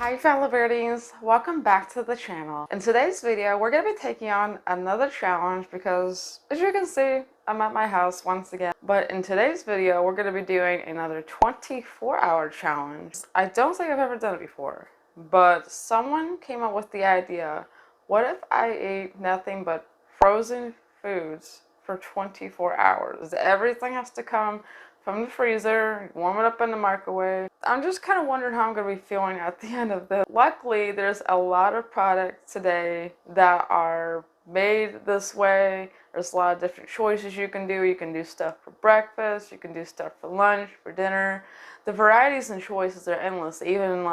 Hi fellow birdies, welcome back to the channel. In today's video, we're going to be taking on another challenge because, as you can see, I'm at my house once again. But in today's video, we're going to be doing another 24-hour challenge. I don't think I've ever done it before, but someone came up with the idea, what if I ate nothing but frozen foods for 24 hours? Everything has to come from the freezer, warm it up in the microwave. I'm just kind of wondering how I'm going to be feeling at the end of this. Luckily, there's a lot of products today that are made this way. There's a lot of different choices you can do. You can do stuff for breakfast, you can do stuff for lunch, for dinner. The varieties and choices are endless, even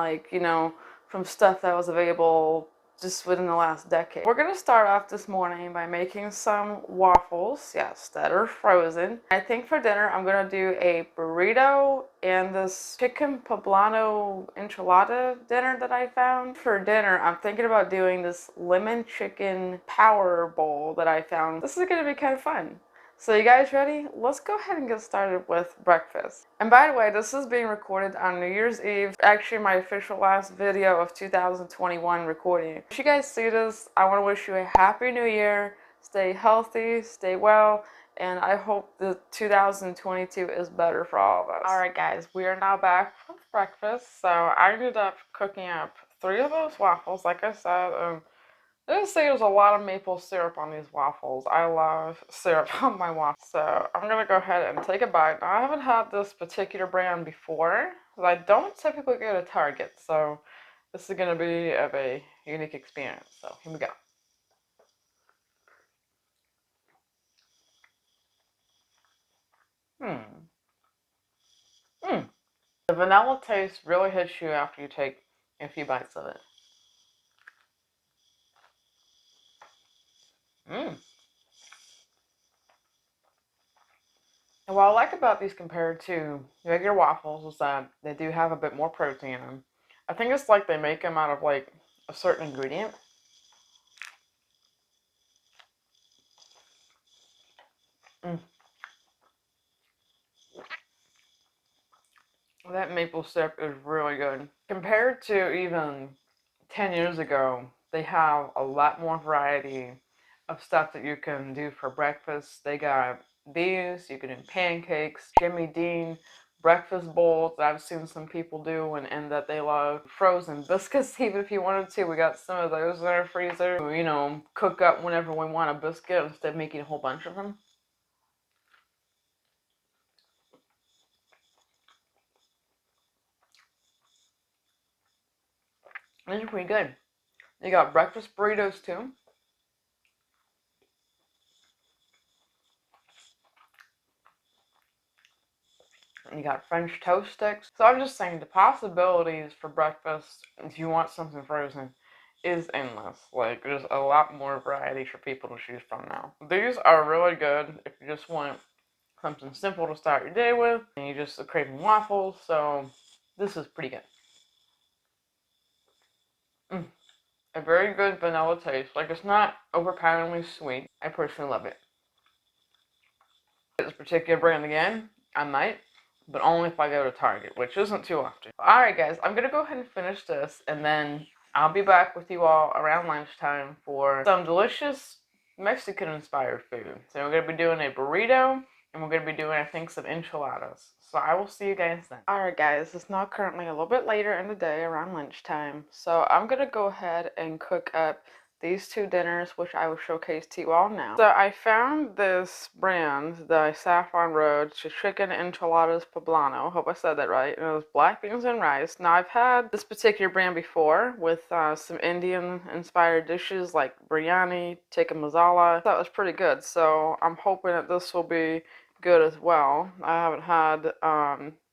from stuff that was available just within the last decade. We're gonna start off this morning by making some waffles, yes, that are frozen. I think for dinner I'm gonna do a burrito and this chicken poblano enchilada dinner that I found. For dinner, I'm thinking about doing this lemon chicken power bowl that I found. This is gonna be kind of fun. So you guys ready? Let's go ahead and get started with breakfast. And by the way, this is being recorded on New Year's Eve. Actually, my official last video of 2021 recording. If you guys see this, I want to wish you a happy new year. Stay healthy, stay well, and I hope that 2022 is better for all of us. Alright guys, we are now back with breakfast. So I ended up cooking up 3 of those waffles, like I said. Let's say there's a lot of maple syrup on these waffles. I love syrup on my waffles. So I'm going to go ahead and take a bite. Now, I haven't had this particular brand before, but I don't typically go to Target. So this is going to be of a unique experience. So here we go. The vanilla taste really hits you after you take a few bites of it. And what I like about these compared to regular waffles is that they do have a bit more protein in them. I think it's like they make them out of like a certain ingredient. That maple syrup is really good. Compared to even 10 years ago, they have a lot more variety of stuff that you can do for breakfast. They got these, you can do pancakes, Jimmy Dean breakfast bowls that I've seen some people do and that they love. Frozen biscuits, even if you wanted to. We got some of those in our freezer. Cook up whenever we want a biscuit instead of making a whole bunch of them. These are pretty good. You got breakfast burritos too. You got French toast sticks. So I'm just saying the possibilities for breakfast, if you want something frozen, is endless. Like, there's a lot more variety for people to choose from now. These are really good if you just want something simple to start your day with, and you just are craving waffles, so this is pretty good. A very good vanilla taste. Like, it's not overpoweringly sweet. I personally love it. This particular brand again, I might, but only if I go to Target, which isn't too often. Alright guys, I'm going to go ahead and finish this, and then I'll be back with you all around lunchtime for some delicious Mexican-inspired food. So we're going to be doing a burrito, and we're going to be doing, I think, some enchiladas. So I will see you guys then. Alright guys, it's now currently a little bit later in the day, around lunchtime. So I'm going to go ahead and cook up these 2 dinners, which I will showcase to you all now. So I found this brand, the Saffron Road Chicken Enchiladas Poblano. Hope I said that right. And it was black beans and rice. Now I've had this particular brand before with some Indian-inspired dishes like biryani, tikka masala. That was pretty good. So I'm hoping that this will be good as well. I haven't had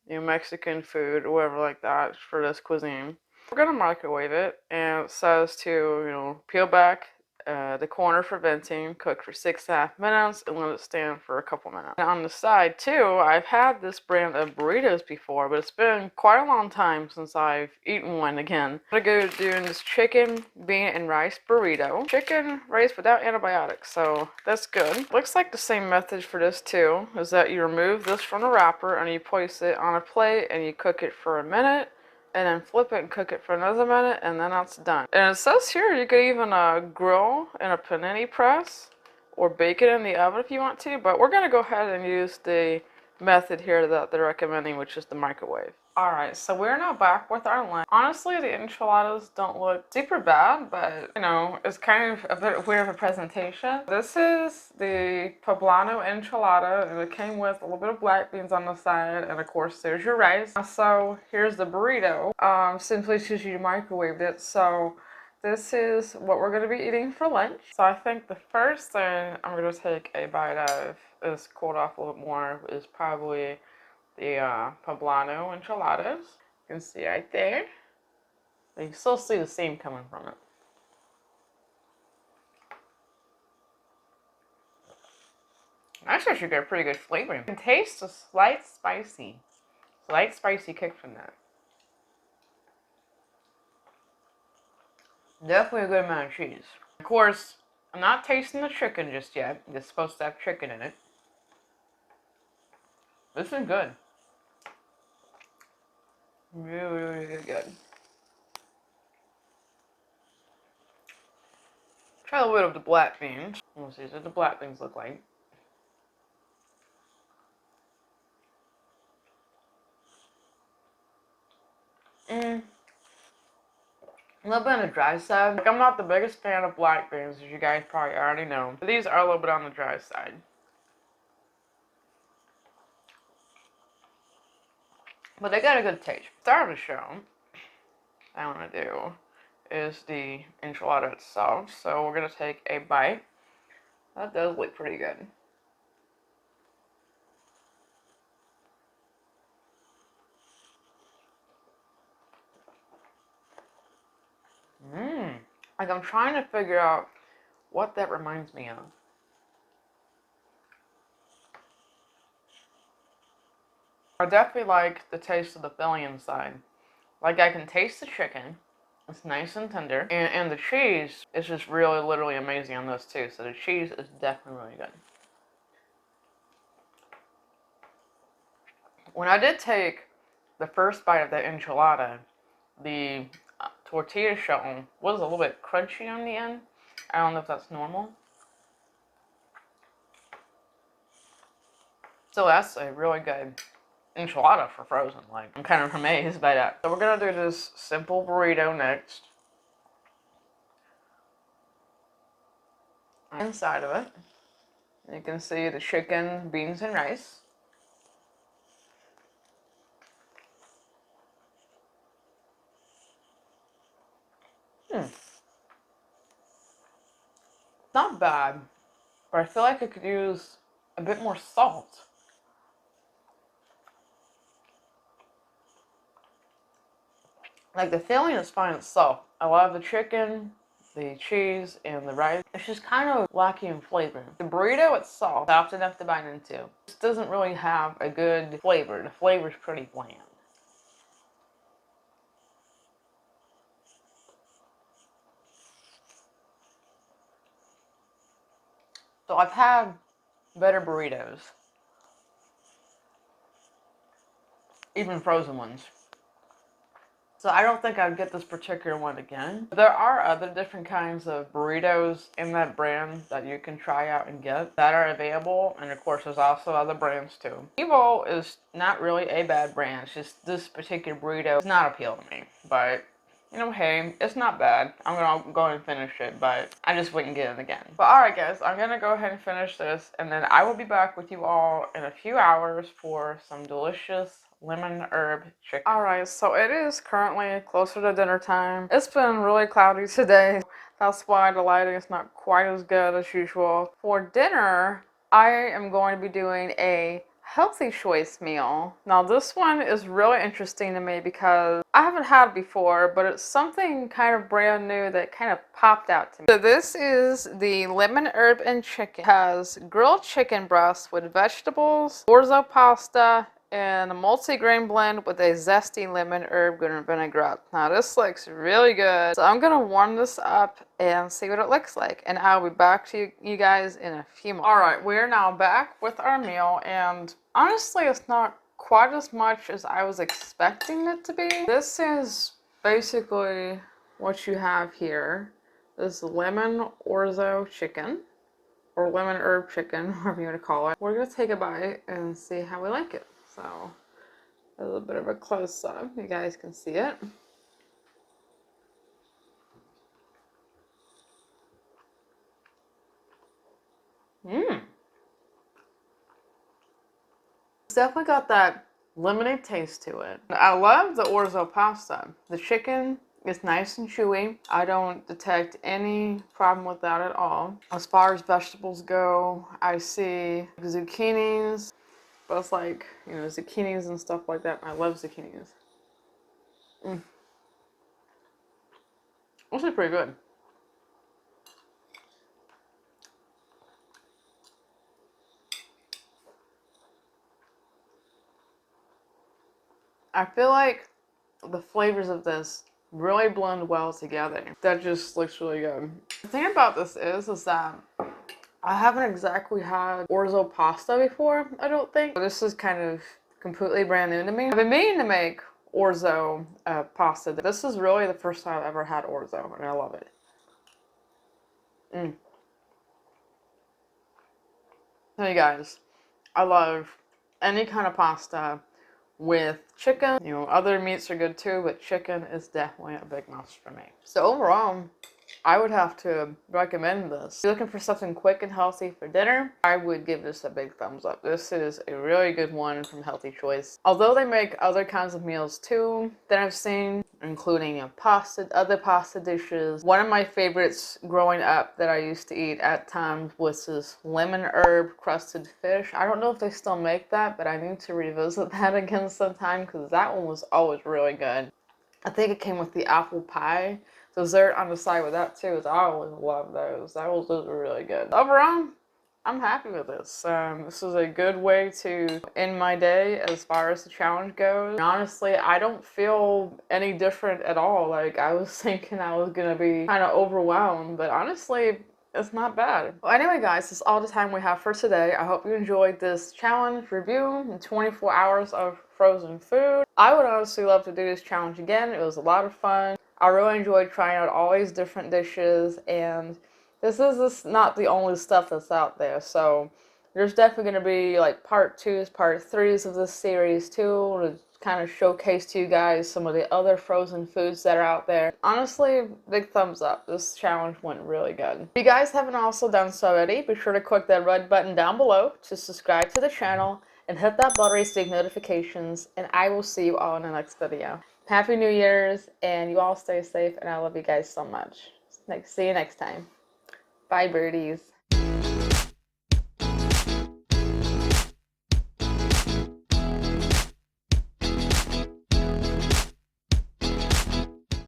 Mexican food or whatever like that for this cuisine. We're gonna microwave it, and it says to, peel back the corner for venting, cook for 6.5 minutes, and let it stand for a couple minutes. And on the side too, I've had this brand of burritos before, but it's been quite a long time since I've eaten one again. I'm gonna go doing this chicken, bean, and rice burrito. Chicken, rice without antibiotics, so that's good. Looks like the same method for this too, is that you remove this from the wrapper and you place it on a plate and you cook it for a minute. and then flip it and cook it for another minute, and then that's done. And it says here you could even grill in a panini press or bake it in the oven if you want to, but we're going to go ahead and use the method here that they're recommending, which is the microwave. Alright, so we're now back with our lunch. Honestly, the enchiladas don't look super bad, but, you know, it's kind of a bit weird of a presentation. This is the poblano enchilada, and it came with a little bit of black beans on the side, and of course there's your rice. So here's the burrito, simply because you microwaved it. So this is what we're going to be eating for lunch. So I think the first thing I'm going to take a bite of, is cooled off a little bit more, is probably the poblano enchiladas. You can see right there. You can still see the steam coming from it. Actually, should get a pretty good flavor. You can taste a slight spicy kick from that. Definitely a good amount of cheese. Of course, I'm not tasting the chicken just yet. It's supposed to have chicken in it. This is good. Really, really good. Try a little bit of the black beans. We'll see what the black beans look like. A little bit on the dry side. Like, I'm not the biggest fan of black beans, as you guys probably already know. But these are a little bit on the dry side. But they got a good taste. Start of the show, I want to do is the enchilada itself. So we're going to take a bite. That does look pretty good. Like, I'm trying to figure out what that reminds me of. I definitely like the taste of the filling inside. Like, I can taste the chicken. It's nice and tender. And the cheese is just really, literally amazing on this too. So the cheese is definitely really good. When I did take the first bite of that enchilada, the tortilla shell was a little bit crunchy on the end. I don't know if that's normal. So that's a really good enchilada for frozen. Like, I'm kind of amazed by that. So we're gonna do this simple burrito next. Inside of it, you can see the chicken, beans, and rice. Not bad, but I feel like I could use a bit more salt. Like, the filling is fine itself. I love the chicken, the cheese, and the rice. It's just kind of lacking in flavor. The burrito itself, soft enough to bite into, just doesn't really have a good flavor. The flavor's pretty bland. So I've had better burritos, even frozen ones. So I don't think I'd get this particular one again. There are other different kinds of burritos in that brand that you can try out and get that are available. And of course, there's also other brands too. Evo is not really a bad brand. It's just this particular burrito does not appeal to me. But, you know, hey, it's not bad. I'm gonna go and finish it, but I just wouldn't get it again. But alright guys, I'm gonna go ahead and finish this, and then I will be back with you all in a few hours for some delicious lemon herb chicken. Alright, so it is currently closer to dinner time. It's been really cloudy today. That's why the lighting is not quite as good as usual. For dinner, I am going to be doing a healthy choice meal. Now this one is really interesting to me because I haven't had it before, but it's something kind of brand new that kind of popped out to me. So this is the lemon herb and chicken. It has grilled chicken breasts with vegetables, orzo pasta, and a multi-grain blend with a zesty lemon herb vinaigrette. Now this looks really good. So I'm gonna warm this up and see what it looks like. And I'll be back to you guys in a few more. Alright, we're now back with our meal, and honestly it's not quite as much as I was expecting it to be. This is basically what you have here. This lemon orzo chicken, or lemon herb chicken, whatever you want to call it. We're gonna take a bite and see how we like it. So, a little bit of a close up. You guys can see it. It's definitely got that lemony taste to it. I love the orzo pasta. The chicken is nice and chewy. I don't detect any problem with that at all. As far as vegetables go, I see zucchinis, both like, you know, zucchinis and stuff like that. I love zucchinis. This is pretty good. I feel like the flavors of this really blend well together. That just looks really good. The thing about this is that I haven't exactly had orzo pasta before, I don't think. This is kind of completely brand new to me. I've been meaning to make orzo pasta. This is really the first time I've ever had orzo, and I love it. Hey guys, I love any kind of pasta with chicken. You know, other meats are good too, but chicken is definitely a big must for me. So overall, I would have to recommend this. If you're looking for something quick and healthy for dinner, I would give this a big thumbs up. This is a really good one from Healthy Choice. Although they make other kinds of meals too that I've seen, including other pasta dishes. One of my favorites growing up that I used to eat at times was this lemon herb crusted fish. I don't know if they still make that, but I need to revisit that again sometime because that one was always really good. I think it came with the apple pie dessert on the side with that too. I always love those. Those are really good. Overall, I'm happy with this. This is a good way to end my day as far as the challenge goes. And honestly, I don't feel any different at all. Like, I was thinking I was gonna be kind of overwhelmed, but honestly, it's not bad. Well, anyway, guys, that's all the time we have for today. I hope you enjoyed this challenge review in 24 hours of frozen food. I would honestly love to do this challenge again. It was a lot of fun. I really enjoyed trying out all these different dishes, and this is not the only stuff that's out there. So there's definitely going to be like part 2s, part 3s of this series too, to kind of showcase to you guys some of the other frozen foods that are out there. Honestly, big thumbs up. This challenge went really good. If you guys haven't also done so already, be sure to click that red button down below to subscribe to the channel and hit that bell to receive notifications, and I will see you all in the next video. Happy New Year's, and you all stay safe, and I love you guys so much. See you next time. Bye, birdies.